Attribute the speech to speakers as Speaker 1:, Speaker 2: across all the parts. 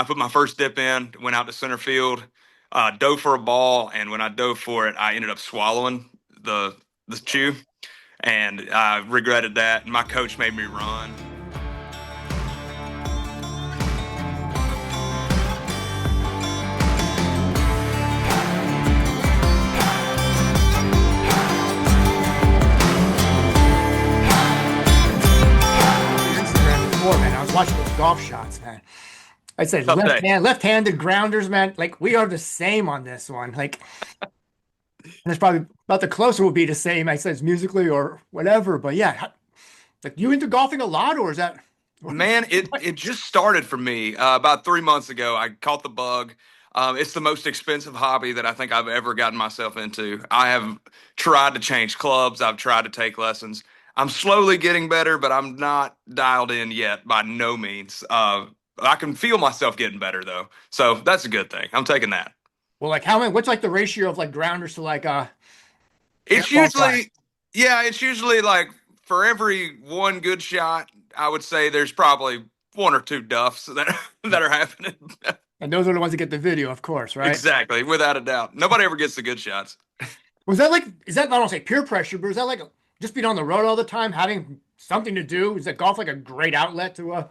Speaker 1: put my first dip in, went out to center field, dove for a ball, and when I dove for it, I ended up swallowing the chew, and I regretted that. My coach made me run.
Speaker 2: Instagram before, man. I was watching those golf shots, man. I said
Speaker 1: Tough day.
Speaker 2: left-handed grounders, man. Like we are the same on this one. Like, and it's probably about the closer will be the same. I said musically or whatever. But yeah, like you into golfing a lot, or is that?
Speaker 1: Man, it just started for me about 3 months ago. I caught the bug. It's the most expensive hobby that I think I've ever gotten myself into. I have tried to change clubs. I've tried to take lessons. I'm slowly getting better, but I'm not dialed in yet by no means. I can feel myself getting better though, so that's a good thing. I'm taking that.
Speaker 2: Well, like how many? What's like the ratio of like grounders to like air
Speaker 1: It's
Speaker 2: ball time?
Speaker 1: usually, yeah, it's usually like for every one good shot, I would say there's probably one or two duffs that that are happening.
Speaker 2: And those are the ones that get the video, of course, right?
Speaker 1: Exactly, without a doubt. Nobody ever gets the good shots.
Speaker 2: Was that like? Is that I don't say peer pressure, but is that like just being on the road all the time, having something to do? Is that golf like a great outlet to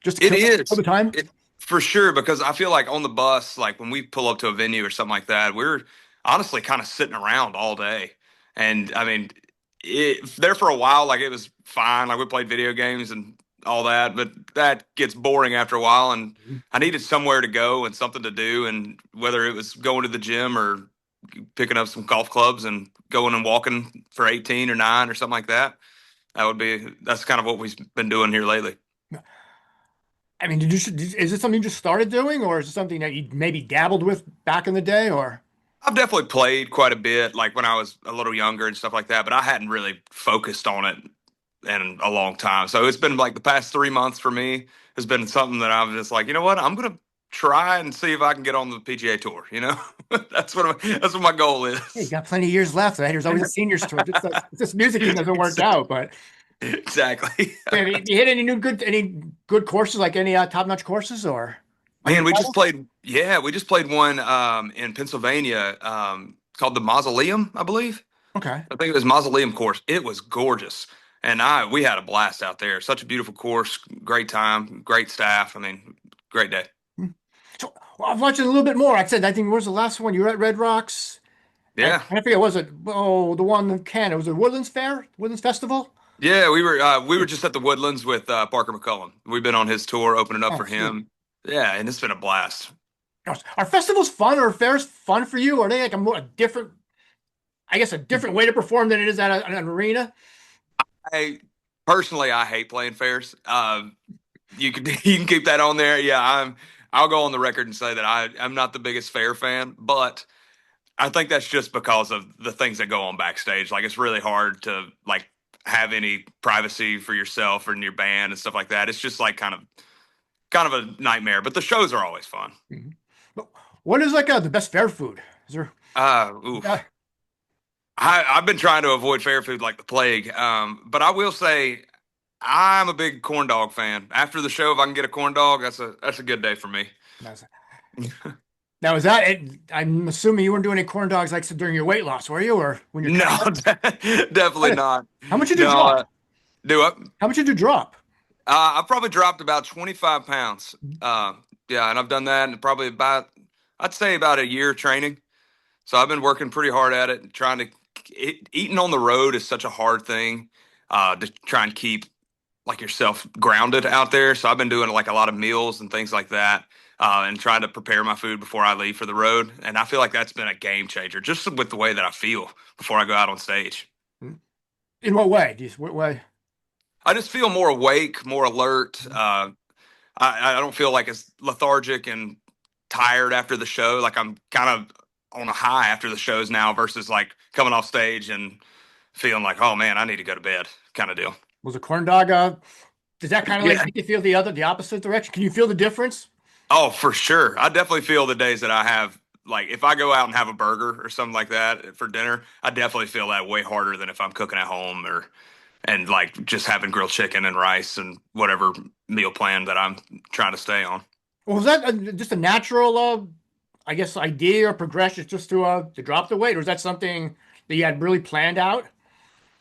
Speaker 2: just to
Speaker 1: It
Speaker 2: kill all
Speaker 1: is,
Speaker 2: the time?
Speaker 1: it, for sure, because I feel like on the bus, like when we pull up to a venue or something like that, we're honestly kind of sitting around all day. And I mean, there for a while, like it was fine. Like we played video games and all that, but that gets boring after a while. And I needed somewhere to go and something to do. And whether it was going to the gym or picking up some golf clubs and going and walking for 18 or 9 or something like that, that's kind of what we've been doing here lately.
Speaker 2: I mean, is it something you just started doing, or is it something that you maybe dabbled with back in the day, or?
Speaker 1: I've definitely played quite a bit, like when I was a little younger and stuff like that, but I hadn't really focused on it in a long time. So it's been like the past 3 months for me has been something that I'm just like, you know what, I'm gonna try and see if I can get on the PGA Tour. That's what my goal
Speaker 2: Hey, you
Speaker 1: is.
Speaker 2: got plenty of years left. There's always a seniors tour. This music thing doesn't work out, but
Speaker 1: Exactly.
Speaker 2: have you hit any good courses, like any top-notch courses, or win
Speaker 1: Man,
Speaker 2: any titles?
Speaker 1: we just played one in Pennsylvania called the Mausoleum, I believe.
Speaker 2: Okay.
Speaker 1: I think it was Mausoleum course. It was gorgeous. And we had a blast out there. Such a beautiful course, great time, great staff. I mean, great day.
Speaker 2: Hmm. So well, I've watched it a little bit more. I said, I think, what was the last one? You were at Red Rocks. And
Speaker 1: Yeah.
Speaker 2: I forget, was it, oh, the one in Canada? Was it Woodlands Fair? Woodlands Festival?
Speaker 1: Yeah, we were just at the Woodlands with Parker McCullum. We've been on his tour, opening up
Speaker 2: Oh,
Speaker 1: for
Speaker 2: sweet.
Speaker 1: him. Yeah, and it's been a blast.
Speaker 2: Gosh, are festivals fun or fairs fun for you? Are they like a different, I guess, a different way to perform than it is at an arena?
Speaker 1: I personally I hate playing fairs. You can you can keep that on there. Yeah, I'll go on the record and say that I'm not the biggest fair fan, but I think that's just because of the things that go on backstage. Like it's really hard to like have any privacy for yourself and your band and stuff like that. It's just like kind of a nightmare. But the shows are always fun.
Speaker 2: Mhm. But what is like the best fair food? Is there? Uh,
Speaker 1: Oof. I've been trying to avoid fair food like the plague. But I will say I'm a big corn dog fan. After the show, if I can get a corn dog, that's a good day for me.
Speaker 2: now is that it? I'm assuming you weren't doing any corn dogs like during your weight loss, were you, or when you're
Speaker 1: No,
Speaker 2: training?
Speaker 1: definitely not.
Speaker 2: How much did you
Speaker 1: No,
Speaker 2: drop?
Speaker 1: do it.
Speaker 2: How much did you drop?
Speaker 1: I probably dropped about 25 pounds. Yeah, and I've done that in probably I'd say about a year of training. So I've been working pretty hard at it and trying to, eating on the road is such a hard thing to try and keep like yourself grounded out there. So I've been doing like a lot of meals and things like that and trying to prepare my food before I leave for the road. And I feel like that's been a game changer just with the way that I feel before I go out on stage.
Speaker 2: In what way? What way?
Speaker 1: I just feel more awake, more alert. I don't feel like as lethargic and tired after the show. Like I'm kind of on a high after the shows now versus like coming off stage and feeling like, oh man, I need to go to bed kind of deal.
Speaker 2: Was a corn dog? Does that kind of like
Speaker 1: Yeah.
Speaker 2: make you feel the opposite direction? Can you feel the difference?
Speaker 1: Oh, for sure. I definitely feel the days that I have, like if I go out and have a burger or something like that for dinner, I definitely feel that way harder than if I'm cooking at home or and like just having grilled chicken and rice and whatever meal plan that I'm trying to stay on.
Speaker 2: Well, was that just a natural, I guess, idea or progression just to drop the weight, or is that something that you had really planned out?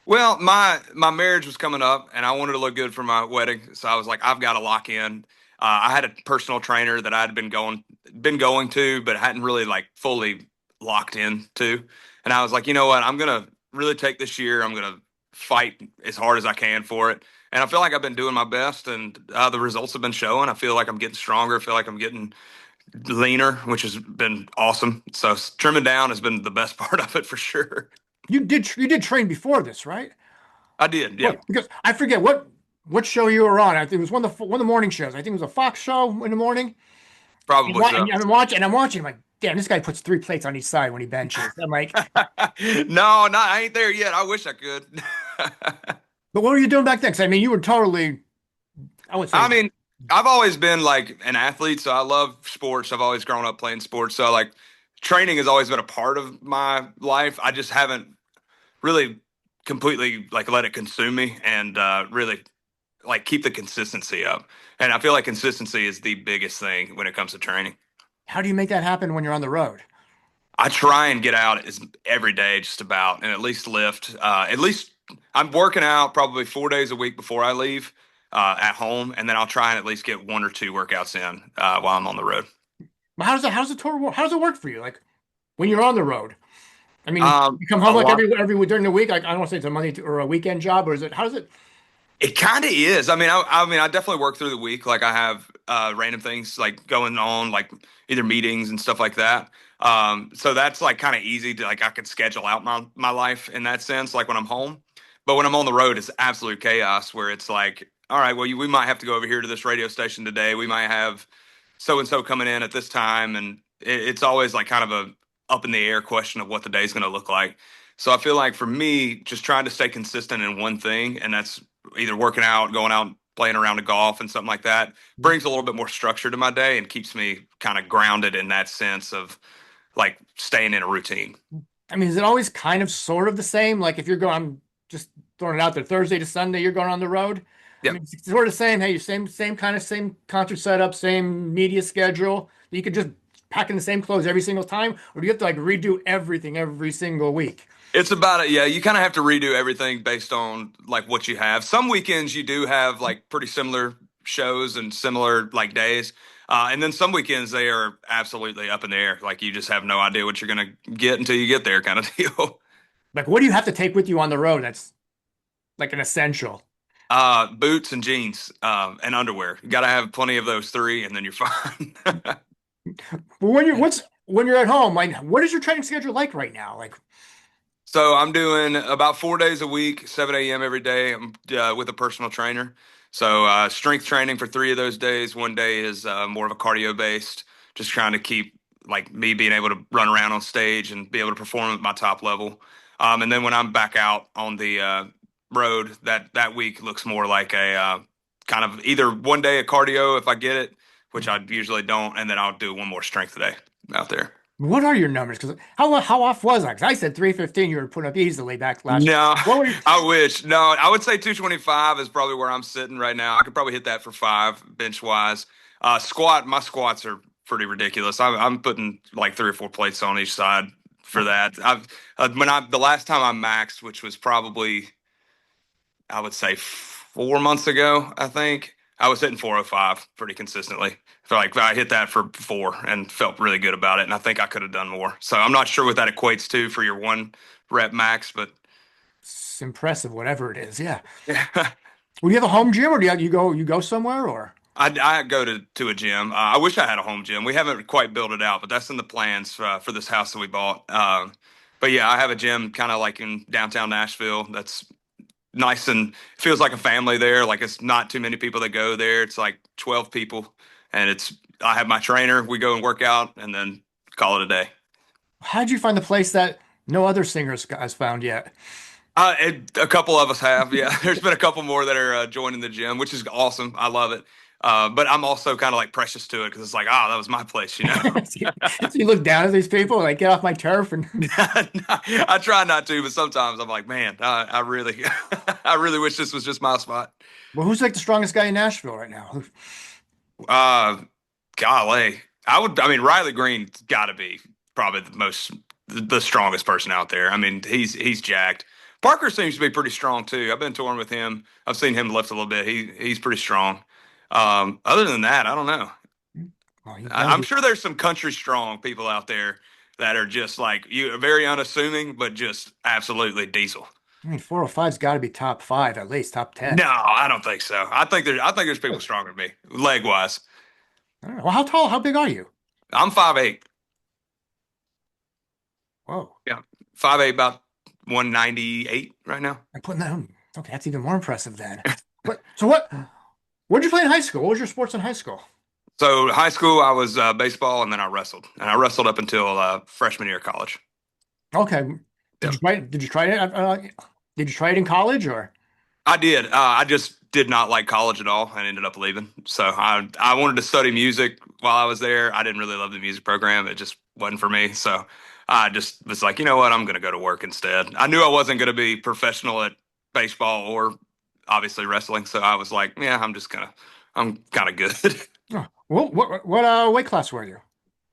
Speaker 1: Well, my marriage was coming up, and I wanted to look good for my wedding, so I was like, I've got to lock in. I had a personal trainer that I had been going to, but hadn't really like fully locked in to. And I was like, you know what? I'm gonna really take this year. I'm gonna fight as hard as I can for it. And I feel like I've been doing my best, and the results have been showing. I feel like I'm getting stronger. I feel like I'm getting leaner, which has been awesome. So trimming down has been the best part of it for sure.
Speaker 2: You did train before this, right?
Speaker 1: I did, yeah,
Speaker 2: What? Because I forget what show you were on. I think it was one of the morning shows. I think it was a Fox show in the morning.
Speaker 1: probably so.
Speaker 2: And I'm watching, and I'm watching. I'm like, damn, this guy puts three plates on each side when he benches. I'm like,
Speaker 1: No, not I ain't there yet. I wish I could.
Speaker 2: but what were you doing back then? Because I mean, you were totally, I would say,
Speaker 1: I mean, I've always been like an athlete, so I love sports. I've always grown up playing sports, so like training has always been a part of my life. I just haven't really completely like let it consume me and really like keep the consistency up. And I feel like consistency is the biggest thing when it comes to training.
Speaker 2: how do you make that happen when you're on the road?
Speaker 1: I try and get out every day, just about, and at least lift. At least I'm working out probably 4 days a week before I leave at home, and then I'll try and at least get one or two workouts in while I'm on the road.
Speaker 2: But how does the tour work? How does it work for you? Like when you're on the road? I mean, you come home
Speaker 1: A
Speaker 2: like
Speaker 1: lot.
Speaker 2: every during the week. Like I don't want to say it's a or a weekend job, or is it? How does it?
Speaker 1: It kind of is. I mean, I definitely work through the week. Like I have random things like going on, like either meetings and stuff like that. So that's like kind of easy to like I could schedule out my life in that sense, like when I'm home. But when I'm on the road, it's absolute chaos where it's like, all right, well, we might have to go over here to this radio station today. We might have so and so coming in at this time, and it's always like kind of a up in the air question of what the day's going to look like. So I feel like for me, just trying to stay consistent in one thing, and that's either working out, going out, playing around to golf, and something like that, brings a little bit more structure to my day and keeps me kind of grounded in that sense of like staying in a routine.
Speaker 2: I mean, is it always kind of sort of the same? Like if you're going, I'm just throwing it out there, Thursday to Sunday, you're going on the road. I
Speaker 1: Yep.
Speaker 2: mean, it's sort of the same. Hey, you same kind of same concert setup, same media schedule. You could just pack in the same clothes every single time, or do you have to like redo everything every single week?
Speaker 1: It's about it. Yeah, you kind of have to redo everything based on like what you have. Some weekends you do have like pretty similar shows and similar like days. And then some weekends they are absolutely up in the air. Like you just have no idea what you're gonna get until you get there kind of deal.
Speaker 2: Like, what do you have to take with you on the road? That's like an essential.
Speaker 1: Boots and jeans, and underwear. You gotta have plenty of those three and then you're fine.
Speaker 2: But when you're at home, like, what is your training schedule like right now? Like,
Speaker 1: So I'm doing about 4 days a week, 7 a.m. every day. I'm with a personal trainer. So strength training for 3 of those days. One day is more of a cardio based, just trying to keep like me being able to run around on stage and be able to perform at my top level. And then when I'm back out on the road, that week looks more like a kind of either one day of cardio if I get it, which I usually don't, and then I'll do one more strength day out there.
Speaker 2: what are your numbers? Because how off was I? Because I said 315 you were putting up easily back last year.
Speaker 1: No,
Speaker 2: What were you?
Speaker 1: I wish. No, I would say 225 is probably where I'm sitting right now. I could probably hit that for five bench wise. My squats are pretty ridiculous. I'm putting like three or four plates on each side for that. The last time I maxed, which was probably I would say 4 months ago, I think I was hitting 405 pretty consistently. I feel like I hit that for four and felt really good about it. And I think I could have done more. So I'm not sure what that equates to for your one rep max, but
Speaker 2: It's impressive, whatever it is. Yeah.
Speaker 1: yeah.
Speaker 2: Well, you have a home gym, or do you go somewhere, or?
Speaker 1: I go to a gym. I wish I had a home gym. We haven't quite built it out, but that's in the plans for this house that we bought. But yeah, I have a gym kind of like in downtown Nashville. That's nice and feels like a family there. Like it's not too many people that go there. It's like 12 people, and I have my trainer. We go and work out, and then call it a day.
Speaker 2: How'd you find the place that no other singers has found yet?
Speaker 1: A couple of us have, yeah. There's been a couple more that are joining the gym, which is awesome. I love it. But I'm also kind of like precious to it because it's like, that was my place, you know.
Speaker 2: So you look down at these people, like, get off my turf, and
Speaker 1: I try not to, but sometimes I'm like, man, I really, I really wish this was just my spot.
Speaker 2: well, who's like the strongest guy in Nashville right now?
Speaker 1: Uh, golly, I mean, Riley Green's got to be probably the strongest person out there. I mean, he's jacked. Parker seems to be pretty strong too. I've been touring with him. I've seen him lift a little bit. He's pretty strong. Other than that, I don't know.
Speaker 2: Oh, you gotta
Speaker 1: I'm
Speaker 2: be.
Speaker 1: sure there's some country strong people out there that are just like you, very unassuming, but just absolutely diesel.
Speaker 2: I mean, 405's got to be top five, at least top 10.
Speaker 1: No, I don't think so. I think there's people
Speaker 2: Really?
Speaker 1: stronger than me, leg wise.
Speaker 2: I don't know. Well, how tall, how big are you?
Speaker 1: I'm 5'8".
Speaker 2: Whoa.
Speaker 1: Yeah, 5'8", about 198 right now.
Speaker 2: I'm putting that on. Okay, that's even more impressive then. What'd you play in high school? What was your sports in high school?
Speaker 1: So high school, I was baseball, and then I wrestled, and I wrestled up until freshman year of college.
Speaker 2: Okay.
Speaker 1: Yep,
Speaker 2: Did you try it? Did you try it in college or?
Speaker 1: I did. I just did not like college at all, and ended up leaving. So I wanted to study music while I was there. I didn't really love the music program; it just wasn't for me. So I just was like, you know what, I'm going to go to work instead. I knew I wasn't going to be professional at baseball or obviously wrestling, so I was like, yeah, I'm kind of good.
Speaker 2: Oh, what weight class were you?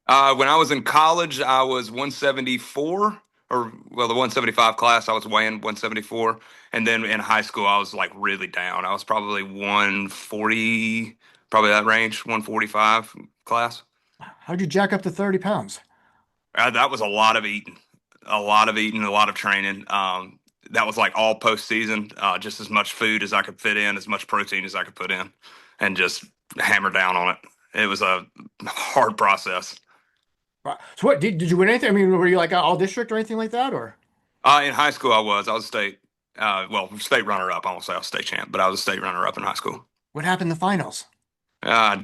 Speaker 1: When I was in college, I was 174, or well, the 175 class, I was weighing 174. And then in high school, I was like really down. I was probably 140, probably that range, 145 class.
Speaker 2: How'd you jack up to 30 pounds?
Speaker 1: That was a lot of training. That was like all postseason, just as much food as I could fit in, as much protein as I could put in, and just hammer down on it. It was a hard process.
Speaker 2: So what did you win anything? I mean, were you like all district or anything like that or?
Speaker 1: In high school, I was state runner up. I won't say I was state champ, but I was a state runner up in high school.
Speaker 2: What happened in the finals?
Speaker 1: Uh,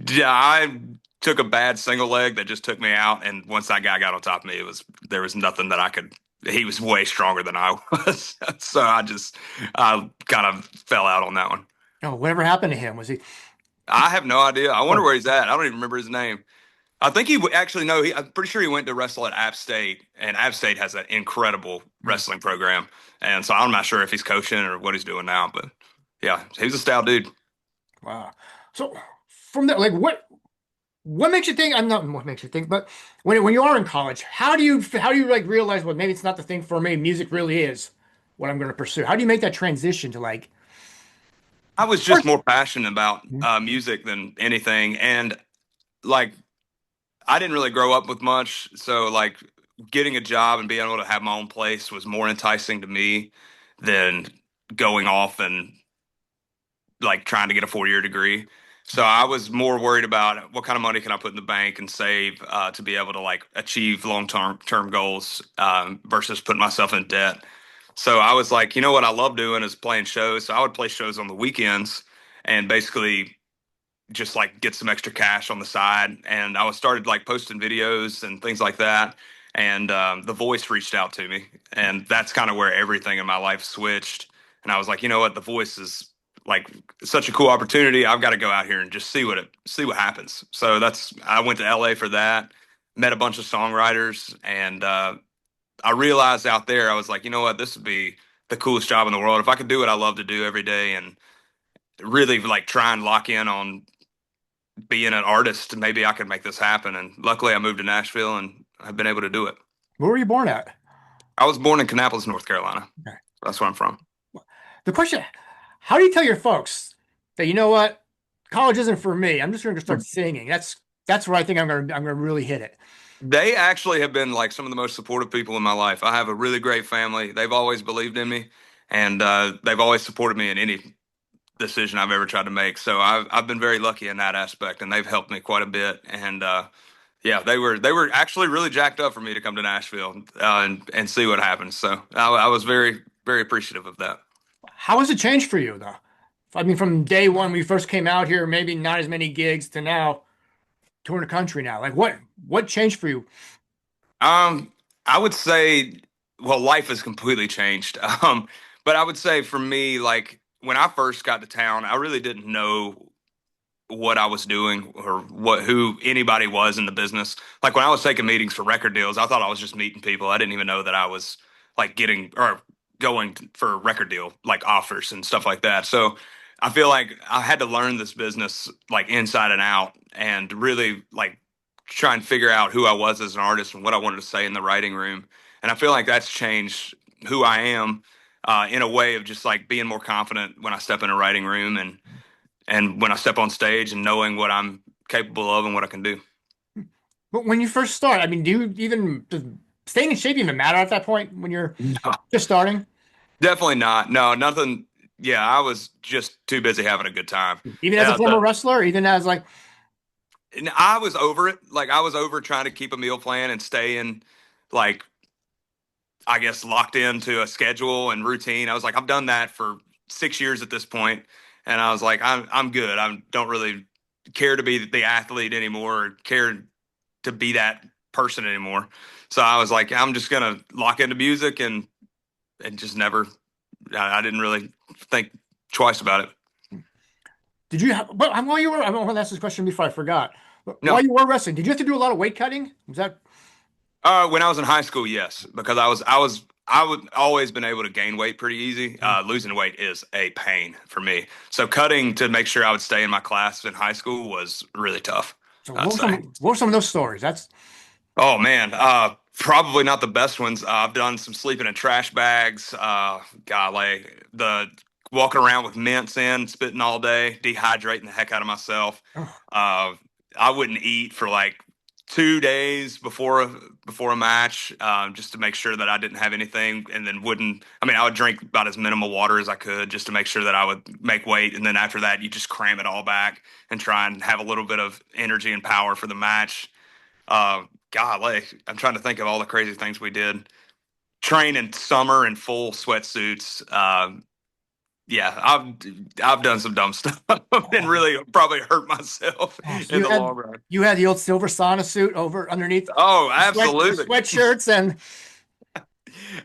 Speaker 1: yeah, I took a bad single leg that just took me out, and once that guy got on top of me, there was nothing that I could. He was way stronger than I was, so I kind of fell out on that one.
Speaker 2: Oh, whatever happened to him? Was he?
Speaker 1: I have no idea. I wonder
Speaker 2: Oh,
Speaker 1: where he's at. I don't even remember his name. I think actually no. I'm pretty sure he went to wrestle at App State, and App State has an incredible
Speaker 2: mm,
Speaker 1: wrestling program. And so I'm not sure if he's coaching or what he's doing now, but yeah, he's a stout dude.
Speaker 2: wow. So from that, like, what makes you think? I'm not what makes you think, but when you are in college, how do you like realize, well, maybe it's not the thing for me. Music really is what I'm going to pursue. How do you make that transition to like?
Speaker 1: I was just
Speaker 2: First,
Speaker 1: more passionate about
Speaker 2: mm,
Speaker 1: music than anything, and like I didn't really grow up with much, so like getting a job and being able to have my own place was more enticing to me than going off and like trying to get a 4-year degree. So I was more worried about what kind of money can I put in the bank and save to be able to like achieve long term goals versus putting myself in debt. So I was like, you know what I love doing is playing shows. So I would play shows on the weekends and basically just like get some extra cash on the side. And I was started like posting videos and things like that. And The Voice reached out to me, and that's kind of where everything in my life switched. And I was like, you know what, The Voice is like such a cool opportunity. I've got to go out here and just see what happens. So I went to LA for that, met a bunch of songwriters, and I realized out there I was like, you know what, this would be the coolest job in the world if I could do what I love to do every day and really like try and lock in on being an artist. Maybe I could make this happen. And luckily, I moved to Nashville and I've been able to do it.
Speaker 2: where were you born at?
Speaker 1: I was born in Kannapolis, North Carolina.
Speaker 2: Okay.
Speaker 1: That's where I'm from.
Speaker 2: The question, how do you tell your folks that you know what, college isn't for me? I'm just going to start singing. That's where I think I'm gonna really hit it.
Speaker 1: They actually have been like some of the most supportive people in my life. I have a really great family. They've always believed in me, and they've always supported me in any decision I've ever tried to make. So I've been very lucky in that aspect, and they've helped me quite a bit. And yeah, they were actually really jacked up for me to come to Nashville and see what happens. So I was very appreciative of that.
Speaker 2: How has it changed for you though? I mean, from day one when you first came out here, maybe not as many gigs to now touring the country now. Like what changed for you?
Speaker 1: Um, I would say, well, life has completely changed. But I would say for me, like when I first got to town, I really didn't know what I was doing or who anybody was in the business. Like when I was taking meetings for record deals, I thought I was just meeting people. I didn't even know that I was like getting or going for record deal like offers and stuff like that. So I feel like I had to learn this business like inside and out and really like try and figure out who I was as an artist and what I wanted to say in the writing room. And I feel like that's changed who I am in a way of just like being more confident when I step in a writing room and when I step on stage and knowing what I'm capable of and what I can do.
Speaker 2: But when you first start, I mean, does staying in shape even matter at that point when you're
Speaker 1: No,
Speaker 2: just starting?
Speaker 1: definitely not. No, nothing. Yeah, I was just too busy having a good time.
Speaker 2: Even as a former
Speaker 1: The
Speaker 2: wrestler, even as like,
Speaker 1: And I was over it. Like I was over trying to keep a meal plan and stay in, like I guess locked into a schedule and routine. I was like, I've done that for 6 years at this point, and I was like, I'm good. I don't really care to be the athlete anymore, or care to be that person anymore. So I was like, I'm just gonna lock into music and just never. I didn't really think twice about it.
Speaker 2: did you have, but while you were, I want to ask this question before I forgot. But while
Speaker 1: No.
Speaker 2: you were wrestling, did you have to do a lot of weight cutting? Was that,
Speaker 1: When I was in high school, yes, because I would always been able to gain weight pretty easy. Losing weight is a pain for me. So cutting to make sure I would stay in my class in high school was really tough,
Speaker 2: so
Speaker 1: I'd say.
Speaker 2: what were some of those stories? That's,
Speaker 1: Oh man, probably not the best ones. I've done some sleeping in trash bags. Golly, the walking around with mints in, spitting all day, dehydrating the heck out of myself.
Speaker 2: oh,
Speaker 1: Uh, I wouldn't eat for like 2 days before a match, just to make sure that I didn't have anything, and then wouldn't. I mean, I would drink about as minimal water as I could just to make sure that I would make weight, and then after that, you just cram it all back and try and have a little bit of energy and power for the match. Golly, I'm trying to think of all the crazy things we did. Train in summer in full sweatsuits. Yeah, I've done some dumb stuff and
Speaker 2: oh,
Speaker 1: really probably hurt myself
Speaker 2: oh, so
Speaker 1: in the long run.
Speaker 2: you had the old silver sauna suit over underneath
Speaker 1: Oh,
Speaker 2: the
Speaker 1: absolutely,
Speaker 2: sweatshirts and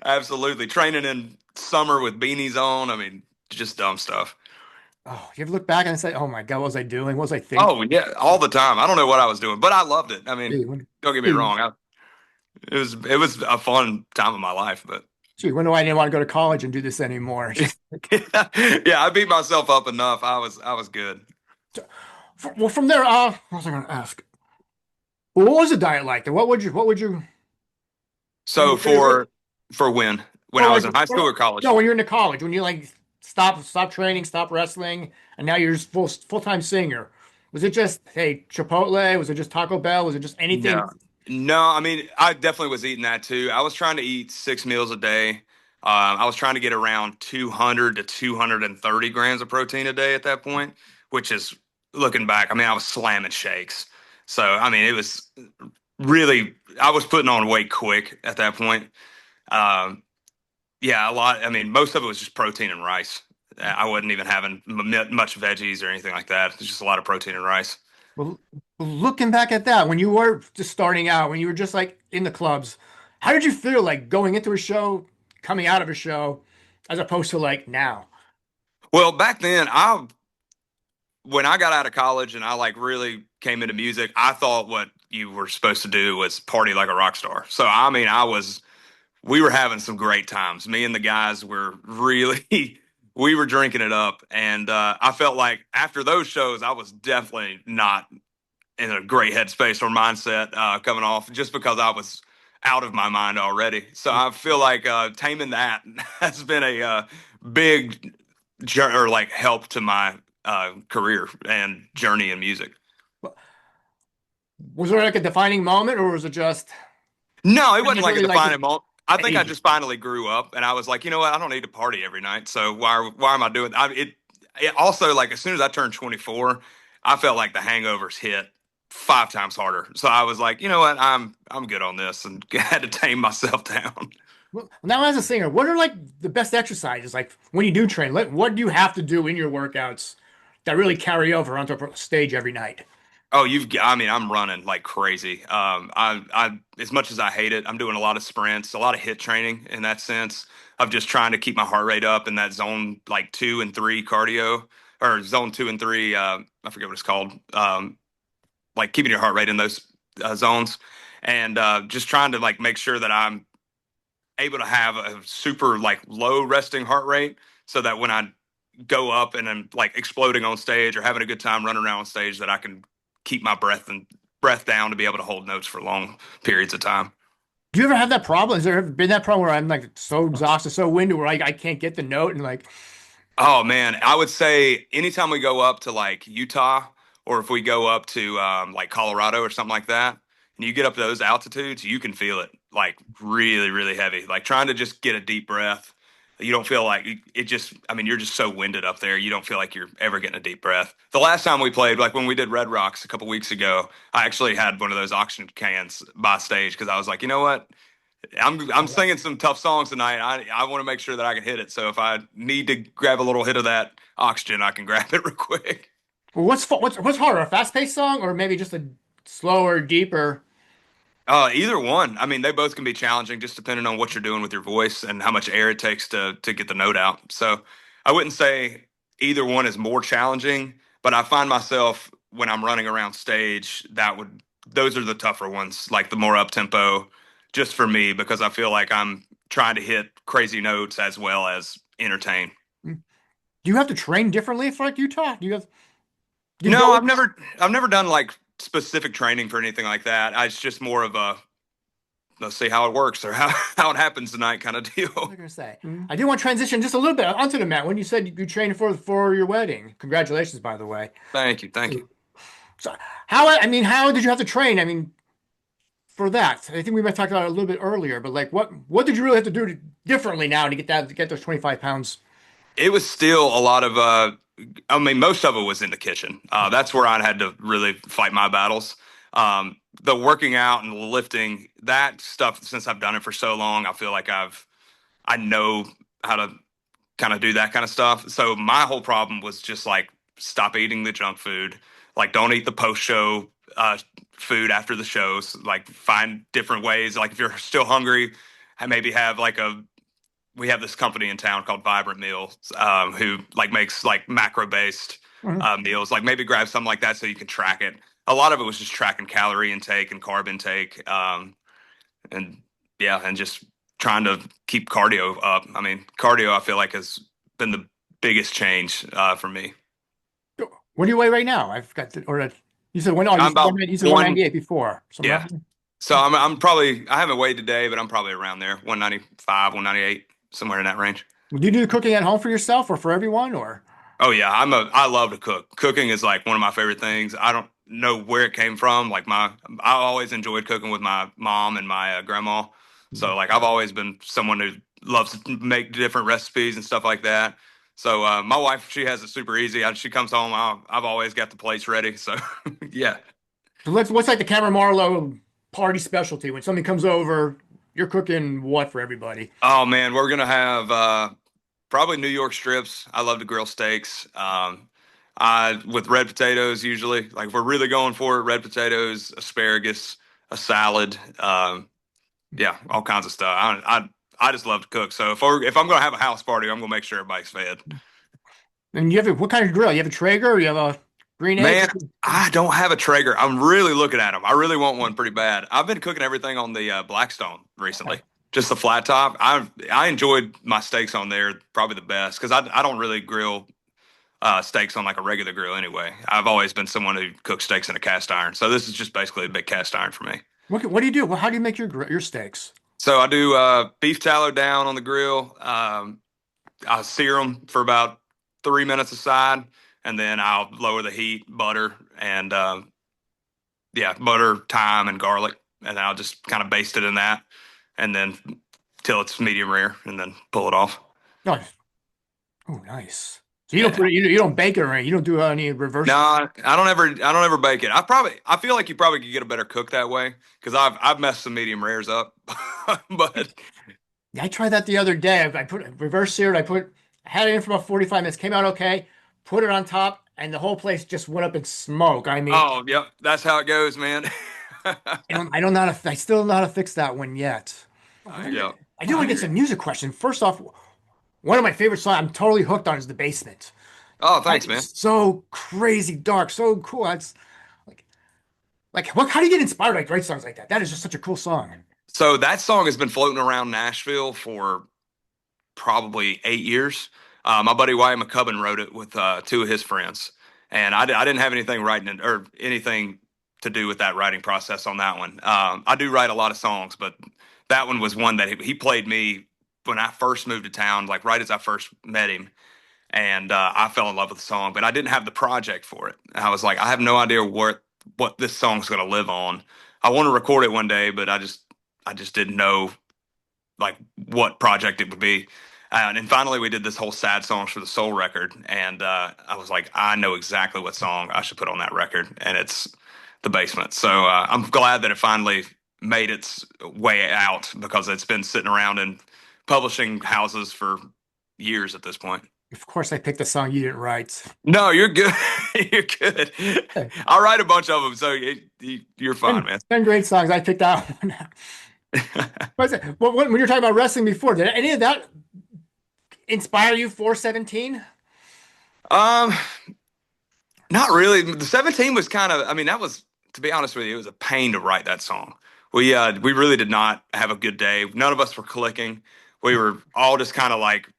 Speaker 1: absolutely. Training in summer with beanies on. I mean, just dumb stuff.
Speaker 2: oh, you ever look back and say, "Oh my God, what was I doing? What was I thinking?"
Speaker 1: Oh yeah, all the time. I don't know what I was doing, but I loved it. I mean,
Speaker 2: Gee,
Speaker 1: don't get me
Speaker 2: gee,
Speaker 1: wrong. It was a fun time of my life, but
Speaker 2: gee, when do I didn't want to go to college and do this anymore? Just like,
Speaker 1: yeah, I beat myself up enough. I was good.
Speaker 2: well, from there, what was I going to ask? Well, what was the diet like? And what would you, when
Speaker 1: So
Speaker 2: you, when you,
Speaker 1: for when
Speaker 2: or
Speaker 1: I
Speaker 2: like,
Speaker 1: was in high school or
Speaker 2: no,
Speaker 1: college.
Speaker 2: when you're into college, when you like stop training, stop wrestling, and now you're just full-time singer. Was it just, hey, Chipotle? Was it just Taco Bell? Was it just anything?
Speaker 1: No, no. I mean, I definitely was eating that too. I was trying to eat 6 meals a day. I was trying to get around 200 to 230 grams of protein a day at that point, which is looking back. I mean, I was slamming shakes. So I mean, it was really. I was putting on weight quick at that point. Um, Yeah, a lot. I mean, most of it was just protein and rice. I wasn't even having much veggies or anything like that. It's just a lot of protein and rice.
Speaker 2: Well, looking back at that, when you were just starting out, when you were just like in the clubs, how did you feel like going into a show, coming out of a show, as opposed to like now?
Speaker 1: Well, back then, I when I got out of college and I like really came into music, I thought what you were supposed to do was party like a rock star. So I mean, we were having some great times. Me and the guys were really we were drinking it up, and I felt like after those shows, I was definitely not in a great headspace or mindset coming off just because I was out of my mind already. So I feel like taming that has been a big or like help to my career and journey in music.
Speaker 2: Was there like a defining moment, or was it just
Speaker 1: No, it wasn't like a
Speaker 2: naturally like
Speaker 1: defining moment. I think I
Speaker 2: age?
Speaker 1: just finally grew up and I was like, you know what? I don't need to party every night. So why am I doing it also like as soon as I turned 24, I felt like the hangovers hit 5 times harder. So I was like, you know what? I'm good on this and had to tame myself down.
Speaker 2: Well, now as a singer, what are like the best exercises? Like when you do train, what do you have to do in your workouts that really carry over onto a stage every night?
Speaker 1: Oh, I mean, I'm running like crazy. As much as I hate it, I'm doing a lot of sprints, a lot of hit training in that sense of just trying to keep my heart rate up in that zone like 2 and 3 cardio or zone 2 and 3. I forget what it's called. Like keeping your heart rate in those zones and just trying to like make sure that I'm able to have a super like low resting heart rate so that when I go up and I'm like exploding on stage or having a good time running around on stage that I can keep my breath down to be able to hold notes for long periods of time.
Speaker 2: Do you ever have that problem? Has there ever been that problem where I'm like so exhausted, so winded, where I can't get the note and like,
Speaker 1: Oh man, I would say anytime we go up to like Utah or if we go up to like Colorado or something like that, and you get up to those altitudes, you can feel it like really, really heavy. Like trying to just get a deep breath. You don't feel like it just, I mean, you're just so winded up there. You don't feel like you're ever getting a deep breath. The last time we played, like when we did Red Rocks a couple weeks ago, I actually had one of those oxygen cans by stage because I was like, you know what? I'm singing some tough songs tonight. I want to make sure that I can hit it. So if I need to grab a little hit of that oxygen, I can grab it real quick.
Speaker 2: well, what's harder, a fast-paced song or maybe just a slower, deeper?
Speaker 1: Either one. I mean, they both can be challenging, just depending on what you're doing with your voice and how much air it takes to get the note out. So I wouldn't say either one is more challenging, but I find myself when I'm running around stage, those are the tougher ones, like the more up tempo, just for me because I feel like I'm trying to hit crazy notes as well as entertain.
Speaker 2: Do you have to train differently for like Utah? Do you
Speaker 1: No,
Speaker 2: go?
Speaker 1: I've never done like specific training for anything like that. It's just more of a let's see how it works or how it happens tonight kind of
Speaker 2: What was I
Speaker 1: deal.
Speaker 2: gonna say? I do want to transition just a little bit onto the mat. When you said you trained for your wedding, congratulations, by the way.
Speaker 1: Thank you, thank you.
Speaker 2: So I mean, how did you have to train? I mean, for that, I think we might talk about it a little bit earlier, but like, what did you really have to do differently now to get those 25 pounds?
Speaker 1: It was still a lot of I mean most of it was in the kitchen. That's where I had to really fight my battles. The working out and the lifting, that stuff since I've done it for so long, I feel like I know how to kind of do that kind of stuff. So my whole problem was just like stop eating the junk food. Like don't eat the post show food after the shows. Like find different ways. Like if you're still hungry, I maybe have like a we have this company in town called Vibrant Meals, who like makes like macro based
Speaker 2: Mhm.
Speaker 1: meals. Like maybe grab something like that so you can track it. A lot of it was just tracking calorie intake and carb intake, and yeah, and just trying to keep cardio up. I mean, cardio I feel like has been the biggest change for me.
Speaker 2: What do you weigh right now? I've got to, or you said one. Oh,
Speaker 1: I'm about
Speaker 2: you said
Speaker 1: one,
Speaker 2: 198 before. So
Speaker 1: yeah.
Speaker 2: roughly.
Speaker 1: So I'm probably I haven't weighed today, but I'm probably around there, 195, 198, somewhere in that range.
Speaker 2: Do you do the cooking at home for yourself or for everyone or?
Speaker 1: Oh yeah, I love to cook. Cooking is like one of my favorite things. I don't know where it came from. I always enjoyed cooking with my mom and my grandma. So like I've always been someone who loves to make different recipes and stuff like that. So my wife, she has it super easy. She comes home, I've always got the plates ready. So yeah.
Speaker 2: So what's like the Cameron Marlowe party specialty when somebody comes over? You're cooking what for everybody?
Speaker 1: Oh man, we're gonna have probably New York strips. I love to grill steaks. I with red potatoes usually. Like if we're really going for it, red potatoes, asparagus, a salad. Yeah, all kinds of stuff. I just love to cook. So if I'm gonna have a house party, I'm gonna make sure everybody's fed.
Speaker 2: And you have what kind of grill? You have a Traeger or you have a Green Egg?
Speaker 1: Man, I don't have a Traeger. I'm really looking at them. I really want one pretty bad. I've been cooking everything on the Blackstone recently,
Speaker 2: Okay.
Speaker 1: just the flat top. I enjoyed my steaks on there probably the best because I don't really grill steaks on like a regular grill anyway. I've always been someone who cooks steaks in a cast iron, so this is just basically a big cast iron for me.
Speaker 2: What do you do? Well, how do you make your steaks?
Speaker 1: So I do beef tallow down on the grill. I sear them for about 3 minutes aside, and then I'll lower the heat, butter, and yeah, butter, thyme, and garlic, and then I'll just kind of baste it in that, and then till it's medium rare, and then pull it off.
Speaker 2: Nice. Oh, nice. So you don't
Speaker 1: Yeah.
Speaker 2: put it, you don't bake it or anything. You don't do any
Speaker 1: No,
Speaker 2: reverse.
Speaker 1: I don't ever bake it. I feel like you probably could get a better cook that way because I've messed some medium rares up, but
Speaker 2: Yeah, I tried that the other day. I put reverse seared. I had it in for about 45 minutes. Came out okay. Put it on top, and the whole place just went up in smoke. I mean,
Speaker 1: oh, yep, that's how it goes, man.
Speaker 2: I don't know how to. I still don't know how to fix that one yet.
Speaker 1: Yeah.
Speaker 2: I do want to get some music questions. First off, one of my favorite songs I'm totally hooked on is The Basement.
Speaker 1: Oh,
Speaker 2: That
Speaker 1: thanks, man.
Speaker 2: is so crazy dark, so cool. That's like what? How do you get inspired to like, write songs like that? That is just such a cool song.
Speaker 1: So that song has been floating around Nashville for probably 8 years. My buddy Wyatt McCubbin wrote it with two of his friends, and I didn't have anything writing it, or anything to do with that writing process on that one. I do write a lot of songs, but that one was one that he played me when I first moved to town, like right as I first met him, and I fell in love with the song, but I didn't have the project for it. And I was like, I have no idea what this song's going to live on. I want to record it one day, but I just didn't know like what project it would be. And then finally, we did this whole sad songs for the soul record, and I was like, I know exactly what song I should put on that record, and it's the basement. So I'm glad that it finally made its way out because it's been sitting around in publishing houses for years at this point.
Speaker 2: Of course, I picked a song you didn't write.
Speaker 1: No, you're good. You're good.
Speaker 2: Hey,
Speaker 1: I'll write a bunch of them, so you're fine,
Speaker 2: 10,
Speaker 1: man.
Speaker 2: 10 great songs. I picked out one. What's it? When you were talking about wrestling before, did any of that inspire you for 17?
Speaker 1: Um, Not really. The 17 was kind of, I mean, that was, to be honest with you, it was a pain to write that song. We really did not have a good day. None of us were clicking. We were all just kind of like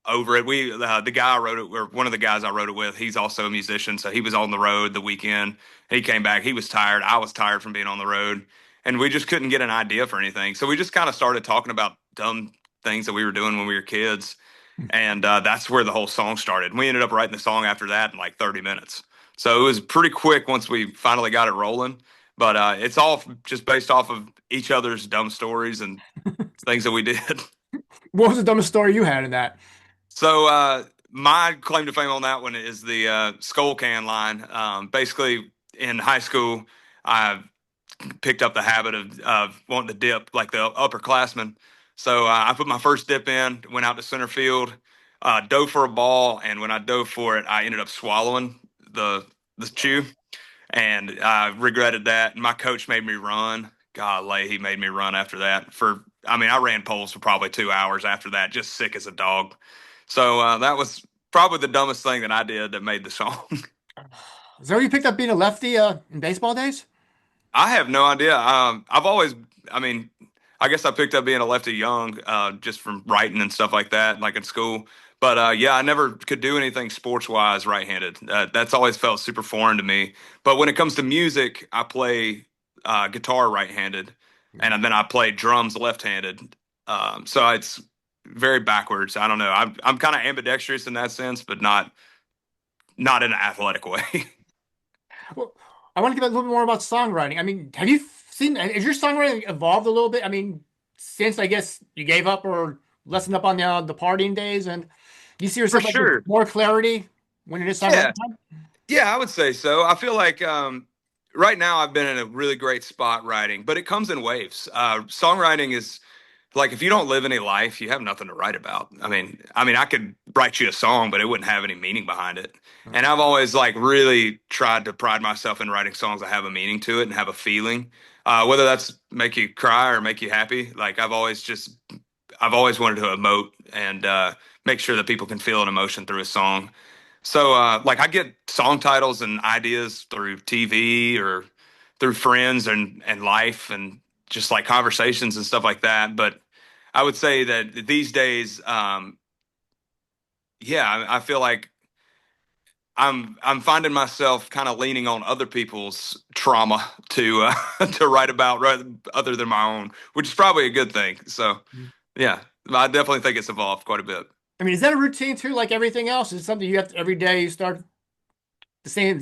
Speaker 1: over it. The guy I wrote it, or one of the guys I wrote it with, he's also a musician, so he was on the road the weekend. He came back. He was tired. I was tired from being on the road, and we just couldn't get an idea for anything. So we just kind of started talking about dumb things that we were doing when we were kids, and that's where the whole song started. We ended up writing the song after that in like 30 minutes. So it was pretty quick once we finally got it rolling. But it's all just based off of each other's dumb stories and things that we did.
Speaker 2: What was the dumbest story you had in that?
Speaker 1: So my claim to fame on that one is the skull can line. Basically, in high school, I picked up the habit of wanting to dip like the upperclassmen. So I put my first dip in, went out to center field, dove for a ball, and when I dove for it, I ended up swallowing the chew, and I regretted that. And my coach made me run. Golly, he made me run after that. I mean, I ran poles for probably 2 hours after that, just sick as a dog. So that was probably the dumbest thing that I did that made the song.
Speaker 2: Is that where you picked up being a lefty in baseball days?
Speaker 1: I have no idea. I've always, I mean, I guess I picked up being a lefty young, just from writing and stuff like that, like in school. But yeah, I never could do anything sports wise right-handed. That's always felt super foreign to me. But when it comes to music, I play guitar right-handed, and then I play drums left-handed. So it's very backwards. I don't know. I'm kind of ambidextrous in that sense, but not in an athletic way.
Speaker 2: Well, I want to get a little bit more about songwriting. I mean, have you seen, has your songwriting evolved a little bit? I mean, since I guess you gave up or lessened up on the partying days, and do you see
Speaker 1: For
Speaker 2: yourself like with
Speaker 1: sure.
Speaker 2: more clarity when it is
Speaker 1: Yeah.
Speaker 2: songwriting time?
Speaker 1: Yeah, I would say so. I feel like right now I've been in a really great spot writing, but it comes in waves. Songwriting is like if you don't live any life, you have nothing to write about. I mean, I could write you a song, but it wouldn't have any meaning behind it. And I've always like really tried to pride myself in writing songs that have a meaning to it and have a feeling, whether that's make you cry or make you happy. Like I've always wanted to emote and make sure that people can feel an emotion through a song. So, like, I get song titles and ideas through TV or through friends and life and just like conversations and stuff like that. But I would say that these days, yeah, I feel like I'm finding myself kind of leaning on other people's trauma to to write about other than my own, which is probably a good thing. So, yeah, I definitely think it's evolved quite a bit.
Speaker 2: I mean, is that a routine too, like everything else? Is it something you have to, every day you start the same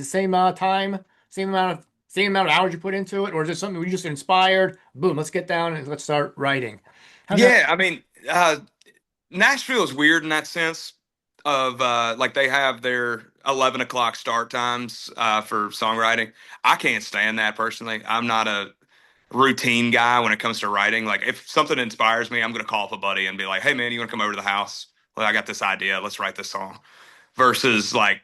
Speaker 2: time, same amount of hours you put into it, or is it something where you just inspired? Boom, let's get down and let's start writing. How's that?
Speaker 1: Yeah, I mean, Nashville is weird in that sense of like they have their 11 o'clock start times for songwriting. I can't stand that personally. I'm not a routine guy when it comes to writing. Like if something inspires me, I'm going to call up a buddy and be like, "Hey man, you want to come over to the house? Well, I got this idea. Let's write this song." Versus like,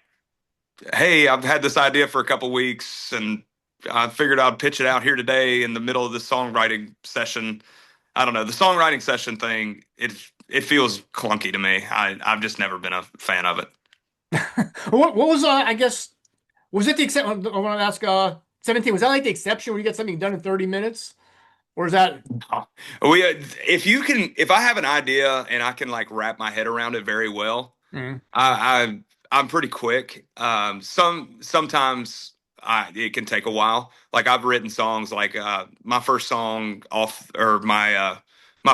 Speaker 1: "Hey, I've had this idea for a couple weeks and I figured I'd pitch it out here today in the middle of the songwriting session." I don't know. The songwriting session thing, it feels clunky to me. I've just never been a fan of it.
Speaker 2: What was I guess was it the exception? I want to ask 17, was that like the exception where you get something done in 30 minutes? Or is that
Speaker 1: We if I have an idea and I can like wrap my head around it very well,
Speaker 2: Mm.
Speaker 1: I'm pretty quick. Sometimes it can take a while. Like I've written songs like my first song off or my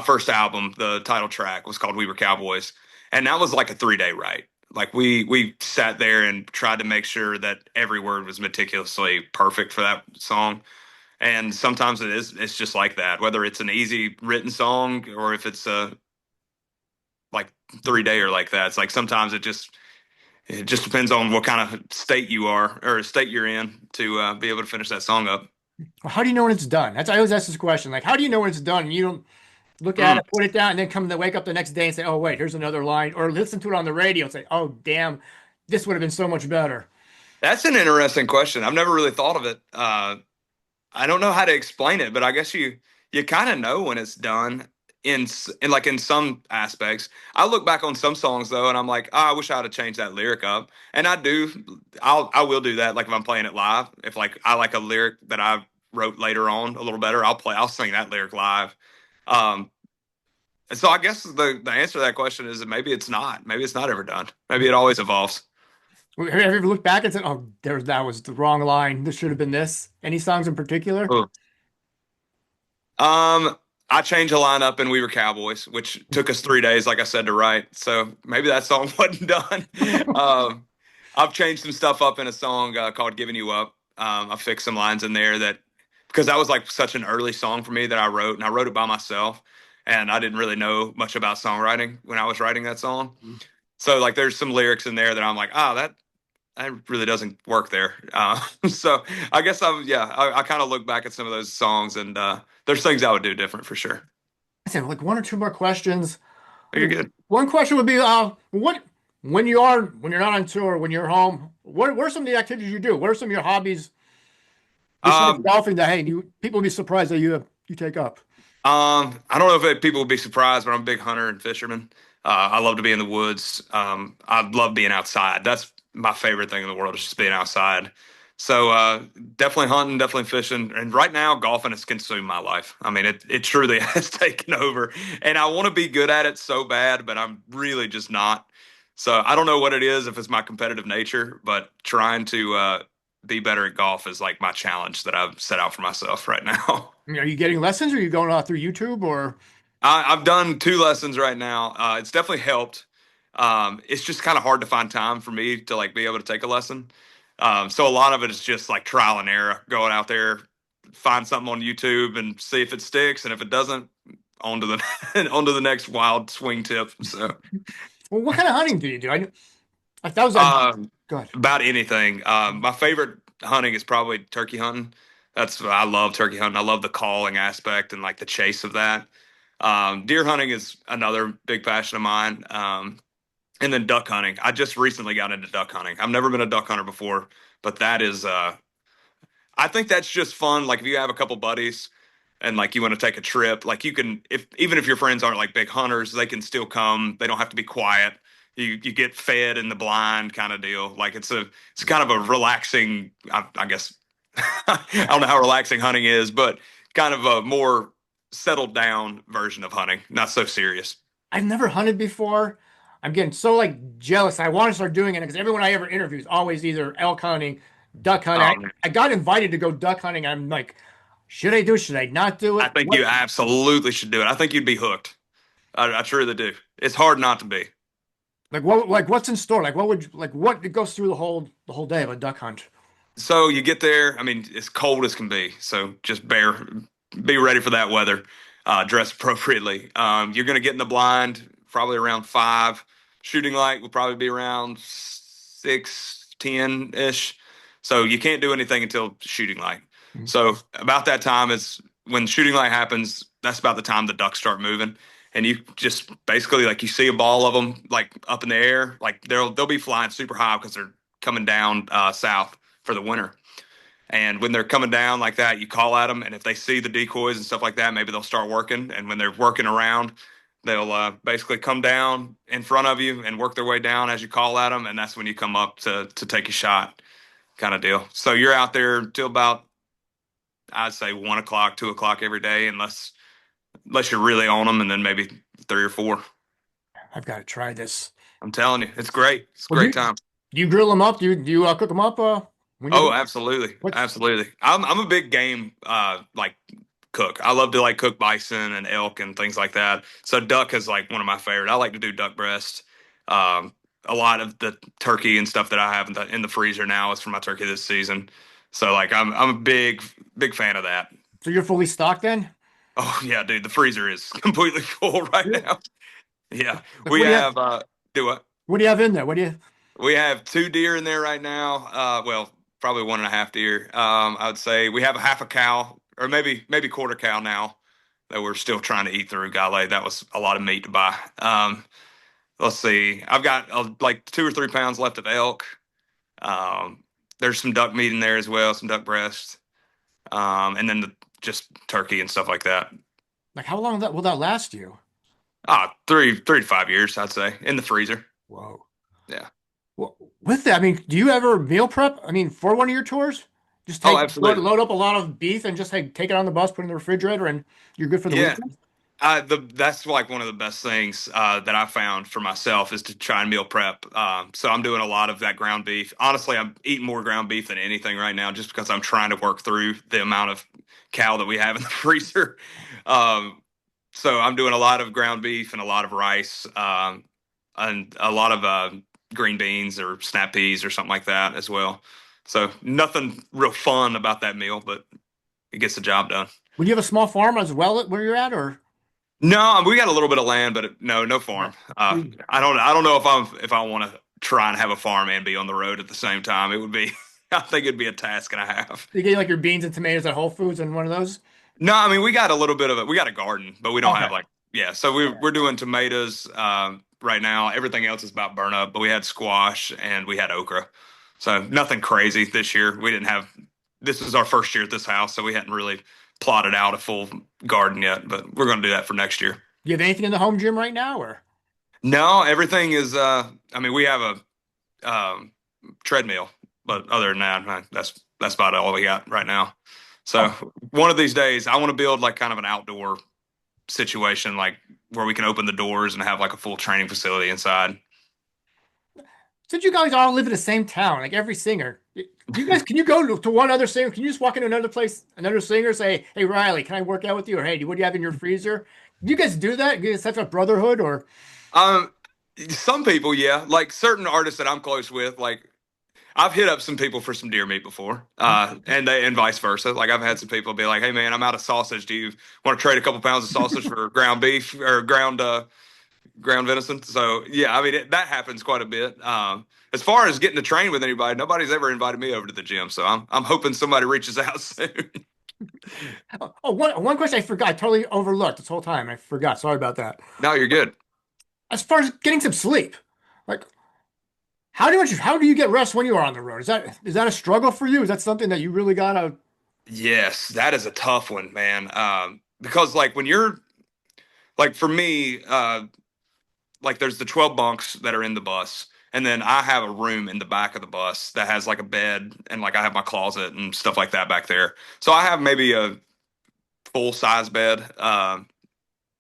Speaker 1: first album, the title track was called "We Were Cowboys," and that was like a 3 day write. Like we sat there and tried to make sure that every word was meticulously perfect for that song. And sometimes it's just like that. Whether it's an easy written song or if it's a like 3 day or like that. It's like sometimes it just depends on what kind of state you are or state you're in to be able to finish that song up.
Speaker 2: Well, how do you know when it's done? That's I always ask this question. Like, how do you know when it's done? And you don't look at
Speaker 1: Mm,
Speaker 2: it, put it down, and then come to wake up the next day and say, "Oh, wait, here's another line," or listen to it on the radio and say, "Oh, damn, this would have been so much better."
Speaker 1: that's an interesting question. I've never really thought of it. I don't know how to explain it, but I guess you kind of know when it's done in like in some aspects. I look back on some songs though, and I'm like, oh, I wish I'd have changed that lyric up. And I do. I will do that. Like if I'm playing it live, if like I like a lyric that I wrote later on a little better, I'll sing that lyric live. Um, so I guess the answer to that question is that maybe it's not. Maybe it's not ever done. Maybe it always evolves.
Speaker 2: Have you ever looked back and said, "Oh, that was the wrong line. This should have been this"? Any songs in particular?
Speaker 1: Ugh. Um, I changed a lineup and we were Cowboys, which took us 3 days, like I said, to write. So maybe that song wasn't done. Um, I've changed some stuff up in a song called "Giving You Up." I fixed some lines in there that because that was like such an early song for me that I wrote, and I wrote it by myself, and I didn't really know much about songwriting when I was writing that song. So like, there's some lyrics in there that I'm like, ah, that really doesn't work there. So I guess I kind of look back at some of those songs and there's things I would do different for sure.
Speaker 2: I said, like one or two more questions.
Speaker 1: You're good.
Speaker 2: One question would be, what when you're not on tour, when you're home, what are some of the activities you do? What are some of your hobbies besides
Speaker 1: Um,
Speaker 2: golfing that hey, people will be surprised that you take up?
Speaker 1: I don't know if people would be surprised, but I'm a big hunter and fisherman. I love to be in the woods. I love being outside. That's my favorite thing in the world is just being outside. So definitely hunting, definitely fishing, and right now golfing has consumed my life. I mean, it truly has taken over, and I want to be good at it so bad, but I'm really just not. So I don't know what it is, if it's my competitive nature, but trying to be better at golf is like my challenge that I've set out for myself right now.
Speaker 2: I mean, are you getting lessons or are you going out through YouTube or
Speaker 1: I've done 2 lessons right now. It's definitely helped. It's just kind of hard to find time for me to like be able to take a lesson. So a lot of it is just like trial and error, going out there, find something on YouTube and see if it sticks, and if it doesn't, on to the on to the next wild swing tip. So
Speaker 2: well, what kind of hunting do you do? I that was a
Speaker 1: um,
Speaker 2: good.
Speaker 1: about anything. My favorite hunting is probably turkey hunting. I love turkey hunting. I love the calling aspect and like the chase of that. Deer hunting is another big passion of mine. And then duck hunting. I just recently got into duck hunting. I've never been a duck hunter before, but that is, I think that's just fun. Like if you have a couple buddies and like you want to take a trip, like you can, if even if your friends aren't like big hunters, they can still come. They don't have to be quiet. You get fed in the blind kind of deal. Like it's kind of a relaxing. I guess I don't know how relaxing hunting is, but kind of a more settled down version of hunting. Not so serious.
Speaker 2: I've never hunted before. I'm getting so like jealous. I want to start doing it because everyone I ever interview is always either elk hunting, duck hunting.
Speaker 1: Um,
Speaker 2: I got invited to go duck hunting. I'm like, should I do it? Should I not do
Speaker 1: I
Speaker 2: it?
Speaker 1: think you absolutely should do it. I think you'd be hooked. I truly do. It's hard not to be.
Speaker 2: What's in store? What goes through the whole day of a duck hunt?
Speaker 1: So you get there. I mean, it's cold as can be. So just be ready for that weather. Dress appropriately. You're going to get in the blind probably around 5. Shooting light will probably be around 6:10 ish. So you can't do anything until shooting light.
Speaker 2: Mhm.
Speaker 1: So about that time is when shooting light happens. That's about the time the ducks start moving. And you just basically like you see a ball of them like up in the air, like they'll be flying super high because they're coming down south for the winter. And when they're coming down like that, you call at them, and if they see the decoys and stuff like that, maybe they'll start working. And when they're working around, they'll basically come down in front of you and work their way down as you call at them, and that's when you come up to take a shot, kind of deal. So you're out there till about I'd say 1 o'clock, 2 o'clock every day, unless you're really on them, and then maybe 3 or 4.
Speaker 2: I've got to try this.
Speaker 1: I'm telling you, it's great. It's a
Speaker 2: Well,
Speaker 1: great time.
Speaker 2: do you grill them up? Do you cook them up when you
Speaker 1: Oh,
Speaker 2: go?
Speaker 1: absolutely,
Speaker 2: What's
Speaker 1: absolutely. I'm a big game like cook. I love to like cook bison and elk and things like that. So duck is like one of my favorite. I like to do duck breast. Um, a lot of the turkey and stuff that I have in the freezer now is for my turkey this season. So like I'm a big fan of that.
Speaker 2: so you're fully stocked then?
Speaker 1: Oh yeah, dude, the freezer is completely full right
Speaker 2: Really?
Speaker 1: now. Yeah,
Speaker 2: Like
Speaker 1: we
Speaker 2: what do you have?
Speaker 1: have do what?
Speaker 2: What do you have in there? What do you?
Speaker 1: We have two deer in there right now. Well, probably one and a half deer. I would say we have a half a cow, or maybe quarter cow now that we're still trying to eat through. Golly, that was a lot of meat to buy. Let's see. I've got like 2 or 3 pounds left of elk. Um, there's some duck meat in there as well, some duck breast, and then just turkey and stuff like that.
Speaker 2: Like how long that will that last you?
Speaker 1: Three to 5 years, I'd say, in the freezer.
Speaker 2: Whoa.
Speaker 1: Yeah.
Speaker 2: Well, with that, I mean, do you ever meal prep? I mean, for one of your tours, just
Speaker 1: Oh,
Speaker 2: take
Speaker 1: absolutely.
Speaker 2: load up a lot of beef and just like take it on the bus, put it in the refrigerator, and you're good for the
Speaker 1: Yeah.
Speaker 2: weekend.
Speaker 1: That's like one of the best things that I found for myself is to try and meal prep. So I'm doing a lot of that ground beef. Honestly, I'm eating more ground beef than anything right now, just because I'm trying to work through the amount of cow that we have in the freezer. Um, so I'm doing a lot of ground beef and a lot of rice, and a lot of green beans or snap peas or something like that as well. So nothing real fun about that meal, but it gets the job done.
Speaker 2: Would you have a small farm as well where you're at, or
Speaker 1: No, we got a little bit of land, but no
Speaker 2: no?
Speaker 1: farm.
Speaker 2: So
Speaker 1: I don't know if I want to try and have a farm and be on the road at the same time. It would be, I think it'd be a task and a half.
Speaker 2: you get like your beans and tomatoes at Whole Foods and one of those.
Speaker 1: No, I mean we got a little bit of it. We got a garden, but we don't have
Speaker 2: Okay.
Speaker 1: like yeah. So we're doing tomatoes right now. Everything else is about burn up, but we had squash and we had okra. So nothing crazy this year. We didn't have. This is our first year at this house, so we hadn't really plotted out a full garden yet. But we're going to do that for next year.
Speaker 2: Do you have anything in the home gym right now, or
Speaker 1: No, everything is. I mean, we have a treadmill, but other than that, that's about all we got right now. So
Speaker 2: oh,
Speaker 1: one of these days, I want to build like kind of an outdoor situation, like where we can open the doors and have like a full training facility inside.
Speaker 2: since you guys all live in the same town, like every singer, do you guys can you go to one other singer? Can you just walk into another place, another singer, say, "Hey Riley, can I work out with you?" Or "Hey, what do you have in your freezer?" Do you guys do that? You guys have a brotherhood, or
Speaker 1: Um, some people, yeah, like certain artists that I'm close with, like I've hit up some people for some deer meat before, and vice versa. Like I've had some people be like, "Hey man, I'm out of sausage. Do you want to trade a couple pounds of sausage for ground beef or ground venison?" So yeah, I mean that happens quite a bit. As far as getting to train with anybody, nobody's ever invited me over to the gym, so I'm hoping somebody reaches out soon.
Speaker 2: oh, one question I forgot, I totally overlooked this whole time. I forgot. Sorry about that.
Speaker 1: No, you're good.
Speaker 2: As far as getting some sleep, like how do you get rest when you are on the road? Is that a struggle for you? Is that something that you really gotta?
Speaker 1: Yes, that is a tough one, man. Because like when you're like for me, like there's the 12 bunks that are in the bus, and then I have a room in the back of the bus that has like a bed and like I have my closet and stuff like that back there. So I have maybe a full size bed,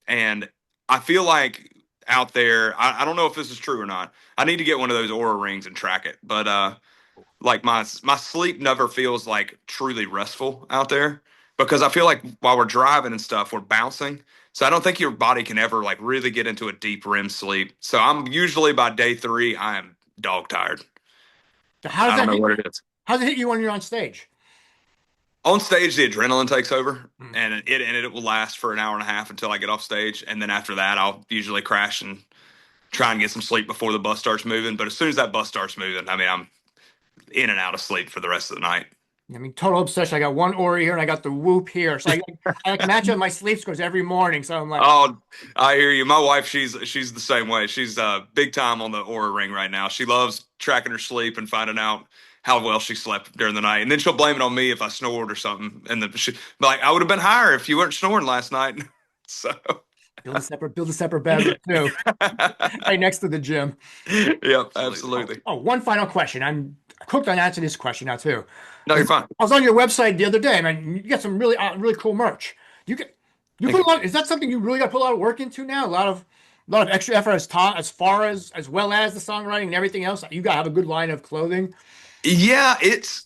Speaker 1: and I feel like out there, I don't know if this is true or not. I need to get one of those Aura rings and track it, but like my sleep never feels like truly restful out there because I feel like while we're driving and stuff, we're bouncing. So I don't think your body can ever like really get into a deep REM sleep. So I'm usually by day three, I am dog tired.
Speaker 2: How does
Speaker 1: I don't
Speaker 2: that
Speaker 1: know
Speaker 2: hit?
Speaker 1: what it is.
Speaker 2: How does it hit you when you're on stage?
Speaker 1: On stage, the adrenaline takes over,
Speaker 2: Hmm.
Speaker 1: and it will last for an hour and a half until I get off stage, and then after that, I'll usually crash and try and get some sleep before the bus starts moving. But as soon as that bus starts moving, I mean, I'm in and out of sleep for the rest of the night.
Speaker 2: I mean, total obsession. I got one Ori here and I got the Whoop here. So I like match up my sleep scores every morning. So I'm like,
Speaker 1: Oh, I hear you. My wife, she's the same way. She's big time on the Aura ring right now. She loves tracking her sleep and finding out how well she slept during the night, and then she'll blame it on me if I snored or something. And then she like, I would have been higher if you weren't snoring last night. So,
Speaker 2: build a separate bedroom too, right next to the gym.
Speaker 1: yep,
Speaker 2: Oh,
Speaker 1: absolutely.
Speaker 2: oh, one final question. I'm cooked on answering this question now too.
Speaker 1: No,
Speaker 2: I
Speaker 1: you're
Speaker 2: was,
Speaker 1: fine.
Speaker 2: I was on your website the other day, man. You got some really cool merch. You get you
Speaker 1: Thank
Speaker 2: put
Speaker 1: you.
Speaker 2: a lot. Is that something you really got to put a lot of work into now? A lot of. a lot of extra effort as far as well as the songwriting and everything else. You gotta have a good line of clothing.
Speaker 1: Yeah, it's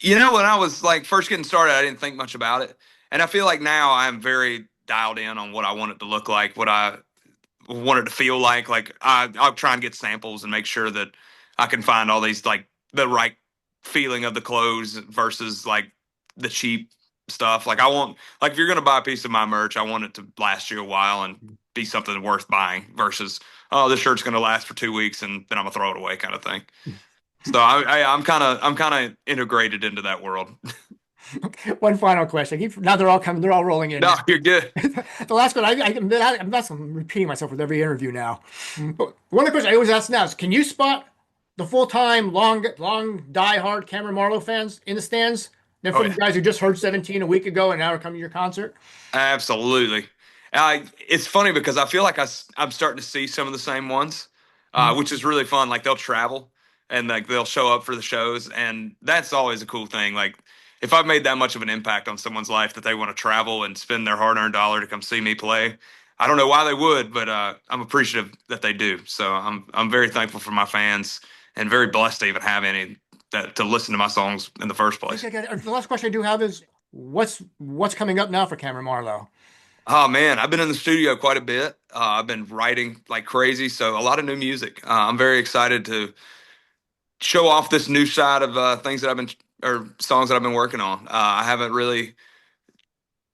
Speaker 1: when I was like first getting started, I didn't think much about it, and I feel like now I'm very dialed in on what I want it to look like, what I want it to feel like. Like I'll try and get samples and make sure that I can find all these like the right feeling of the clothes versus like the cheap stuff. Like I want like if you're gonna buy a piece of my merch, I want it to last you a while and be something worth buying versus oh this shirt's gonna last for 2 weeks and then I'm gonna throw it away kind of thing. So I'm kind of integrated into that world.
Speaker 2: One final question. Now they're all coming. They're all rolling in
Speaker 1: No,
Speaker 2: now.
Speaker 1: you're good.
Speaker 2: The last one. I'm repeating myself with every interview now. But one of the questions I always ask now is, can you spot the full-time, long, die-hard Cameron Marlowe fans in the stands? Then
Speaker 1: Oh
Speaker 2: from the
Speaker 1: yeah.
Speaker 2: guys who just heard 17 a week ago and now are coming to your concert?
Speaker 1: Absolutely. It's funny because I feel like I'm starting to see some of the same ones,
Speaker 2: Mhm.
Speaker 1: which is really fun. Like they'll travel and like they'll show up for the shows, and that's always a cool thing. Like if I've made that much of an impact on someone's life that they want to travel and spend their hard-earned dollar to come see me play, I don't know why they would, but I'm appreciative that they do. So I'm very thankful for my fans and very blessed to even have any that to listen to my songs in the first place.
Speaker 2: Okay. The last question I do have is, what's coming up now for Cameron Marlowe?
Speaker 1: Oh man, I've been in the studio quite a bit. I've been writing like crazy, so a lot of new music. I'm very excited to show off this new side of things that I've been or songs that I've been working on. I haven't really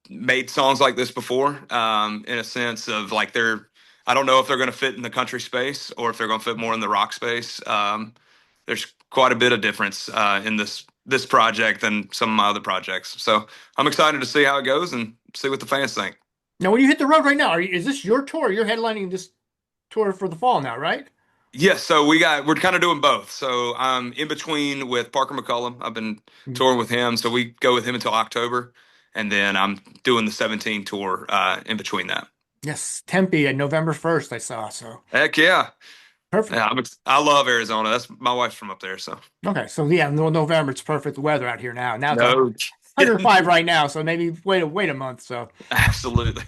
Speaker 1: made songs like this before, in a sense of like they're. I don't know if they're going to fit in the country space or if they're going to fit more in the rock space. There's quite a bit of difference in this project than some of my other projects. So I'm excited to see how it goes and see what the fans think.
Speaker 2: Now, when you hit the road right now, is this your tour? You're headlining this tour for the fall now, right?
Speaker 1: Yes, so we're kind of doing both. So I'm in between with Parker McCullum. I've been
Speaker 2: Mhm.
Speaker 1: touring with him, so we go with him until October, and then I'm doing the 17 tour in between that.
Speaker 2: Yes, Tempe at November 1st, I saw. So
Speaker 1: Heck yeah,
Speaker 2: perfect.
Speaker 1: yeah, I love Arizona. That's my wife's from up there, so
Speaker 2: Okay, so yeah, no, November, it's perfect weather out here now. Now it's
Speaker 1: no,
Speaker 2: 105 right now, so maybe wait a month. So
Speaker 1: absolutely.